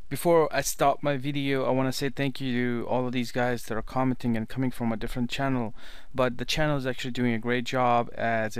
Before I start my video, I want to say thank you to all of these guys that are commenting and coming from a different channel. But the channel is actually doing a great job, as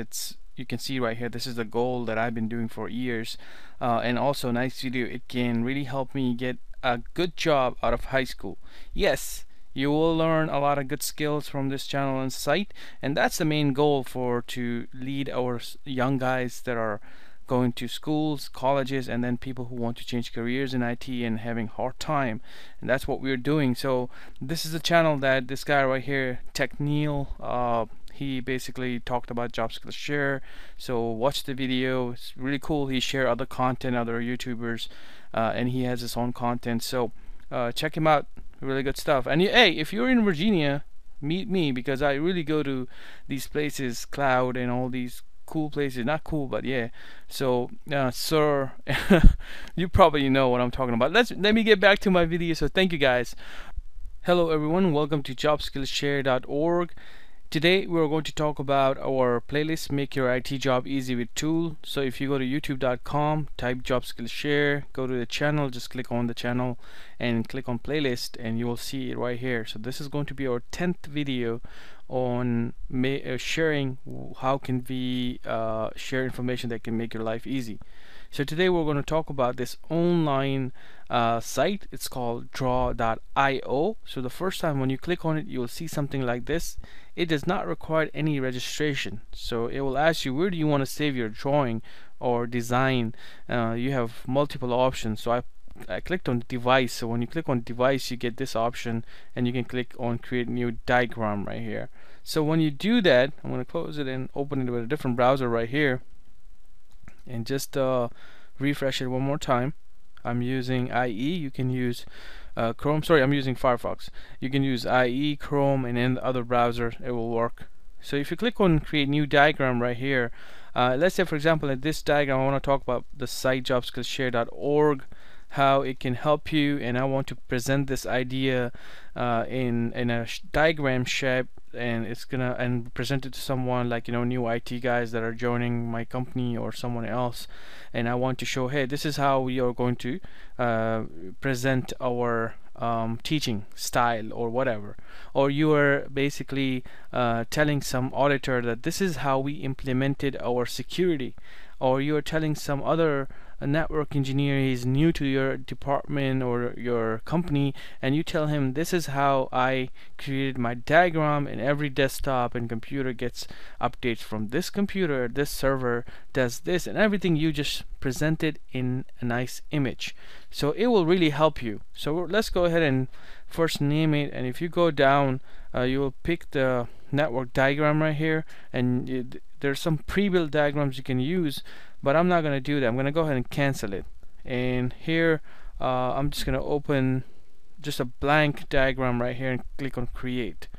you can see right here, this is the goal that I've been doing for years. And also, nice video. It can really help me get a good job out of high school. Yes, you will learn a lot of good skills from this channel and site, and that's the main goal, for to lead our young guys that are going to schools, colleges, and then people who want to change careers in IT and having hard time. And that's what we're doing. So this is a channel that this guy right here, Tech Neil, he basically talked about job skills share. So watch the video, it's really cool. He share other content, other YouTubers, and he has his own content. So check him out, really good stuff. And hey, if you're in Virginia, meet me, because I really go to these places, cloud and all these cool places. Not cool, but yeah. So sir, you probably know what I'm talking about. Let me get back to my video. So thank you guys. Hello everyone, welcome to jobskillshare.org. Today we're going to talk about our playlist, Make Your IT Job Easy with Tool. So if you go to youtube.com, type Job Skills Share, go to the channel, just click on the channel and click on playlist, and you will see it right here. So this is going to be our 10th video on sharing how can we share information that can make your life easy. So today we're going to talk about this online site. It's called draw.io. So the first time when you click on it, you'll see something like this. It does not require any registration. So it will ask you, where do you want to save your drawing or design? You have multiple options. So I clicked on device. So when you click on device, you get this option, and you can click on create new diagram right here. So when you do that, I'm going to close it and open it with a different browser right here, and just refresh it one more time. I'm using IE. You can use Chrome. Sorry, I'm using Firefox. You can use IE, Chrome, and in the other browser it will work. So if you click on create new diagram right here, let's say for example in this diagram I want to talk about the site jobskillshare.org, how it can help you, and I want to present this idea in a diagram shape, and it's gonna present it to someone, like, you know, new IT guys that are joining my company or someone else, and I want to show, hey, this is how we are going to present our teaching style or whatever. Or you are basically telling some auditor that this is how we implemented our security, or you are telling some other network engineer, he's new to your department or your company, and you tell him, this is how I created my diagram, and every desktop and computer gets updates from this computer, this server does this, and everything you just presented in a nice image. So it will really help you. So let's go ahead and first name it, and if you go down, you will pick the network diagram right here, and there's some pre-built diagrams you can use, but I'm not going to do that. I'm going to go ahead and cancel it, and here I'm just going to open just a blank diagram right here and click on create.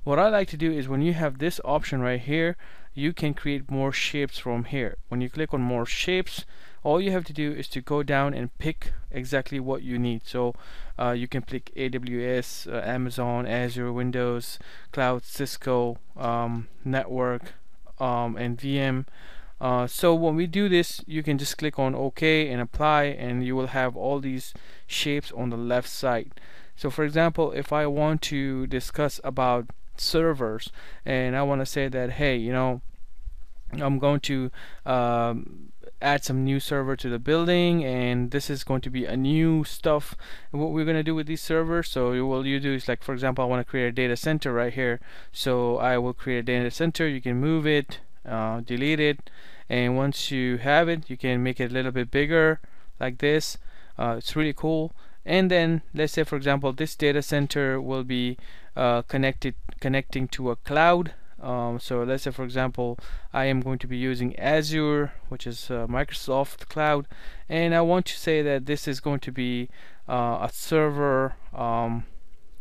What I like to do is, when you have this option right here, you can create more shapes from here. When you click on more shapes, all you have to do is to go down and pick exactly what you need. So you can pick AWS, Amazon, Azure, Windows, Cloud, Cisco, network, and VM. So when we do this, you can just click on OK and apply, and you will have all these shapes on the left side. So for example, if I want to discuss about servers, and I want to say that, hey, you know, I'm going to add some new server to the building, and this is going to be a new stuff, and what we're going to do with these servers. So what you do is, like, for example, I want to create a data center right here, so I will create a data center. You can move it, delete it, and once you have it, you can make it a little bit bigger like this. It's really cool. And then let's say, for example, this data center will be connecting to a cloud. So let's say, for example, I am going to be using Azure, which is Microsoft Cloud, and I want to say that this is going to be a server.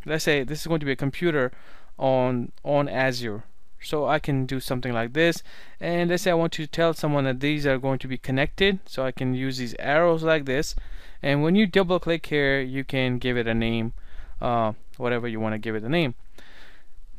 Let's say this is going to be a computer on Azure. So I can do something like this, and let's say I want to tell someone that these are going to be connected, so I can use these arrows like this, and when you double click here, you can give it a name, whatever you want to give it a name.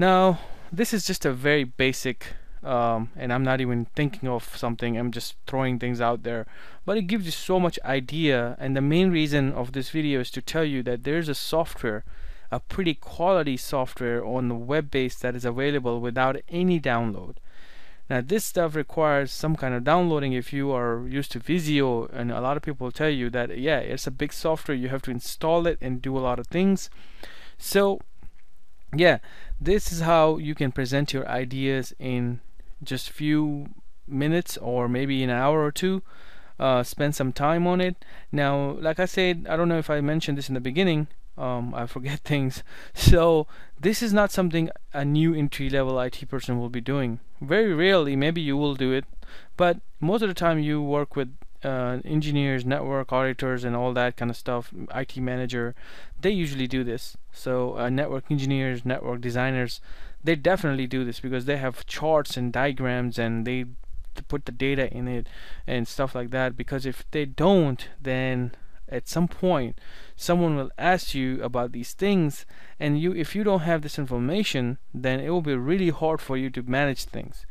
Now this is just a very basic and I'm not even thinking of something, I'm just throwing things out there, but it gives you so much idea. And the main reason of this video is to tell you that there's a software, a pretty quality software on the web base that is available without any download. Now this stuff requires some kind of downloading if you are used to Visio, and a lot of people tell you that yeah, it's a big software, you have to install it and do a lot of things. So yeah, this is how you can present your ideas in just few minutes or maybe an hour or two. Spend some time on it. Now, like I said, I don't know if I mentioned this in the beginning. I forget things. So this is not something a new entry-level IT person will be doing. Very rarely, maybe you will do it, but most of the time you work with engineers, network auditors, and all that kind of stuff. IT manager, they usually do this. So network engineers, network designers, they definitely do this because they have charts and diagrams and they put the data in it and stuff like that. Because if they don't, then at some point someone will ask you about these things, and if you don't have this information, then it will be really hard for you to manage things.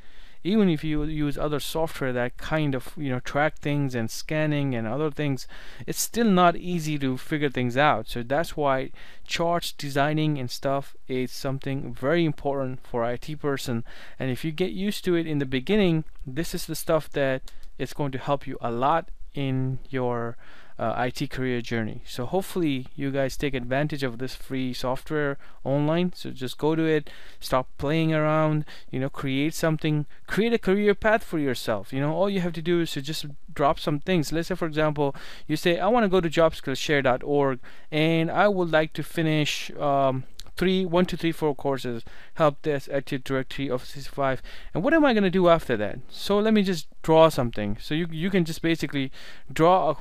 Even if you use other software that kind of track things and scanning and other things, it's still not easy to figure things out. So that's why charts, designing and stuff is something very important for IT person. And if you get used to it in the beginning, this is the stuff that is going to help you a lot in your IT career journey. So hopefully you guys take advantage of this free software online. So just go to it, stop playing around, create something, create a career path for yourself. All you have to do is to just drop some things. Let's say, for example, you say, I want to go to jobskillshare.org and I would like to finish 1, 2, 3, 4 courses, help desk, Active Directory, Office 365, and what am I going to do after that? So let me just draw something. So you can just basically draw a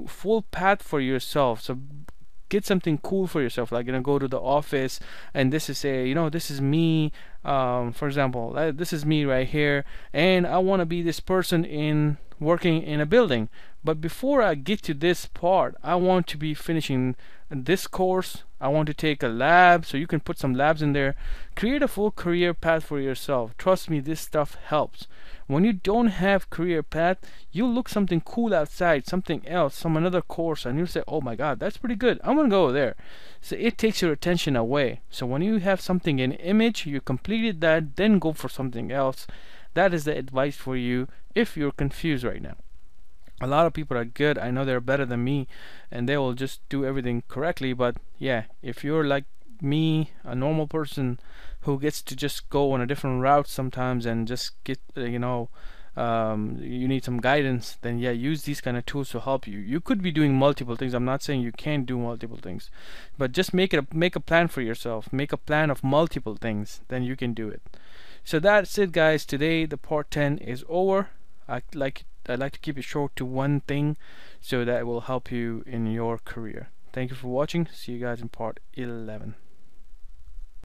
full path for yourself. So get something cool for yourself, like go to the office, and this is this is me, for example, this is me right here, and I want to be this person in working in a building. But before I get to this part, I want to be finishing this course, I want to take a lab. So you can put some labs in there. Create a full career path for yourself. Trust me, this stuff helps. When you don't have career path, you look something cool outside, something else, some another course, and you say, oh my god, that's pretty good, I'm gonna go there. So it takes your attention away. So when you have something in image, you completed that, then go for something else. That is the advice for you if you're confused right now. A lot of people are good, I know they're better than me, and they will just do everything correctly. But yeah, if you're like me, a normal person who gets to just go on a different route sometimes and just get you need some guidance, then yeah, use these kind of tools to help you. You could be doing multiple things. I'm not saying you can't do multiple things, but just make a plan for yourself. Make a plan of multiple things, then you can do it. So that's it, guys. Today the part 10 is over. I'd like to keep it short to one thing, so that will help you in your career. Thank you for watching. See you guys in part 11.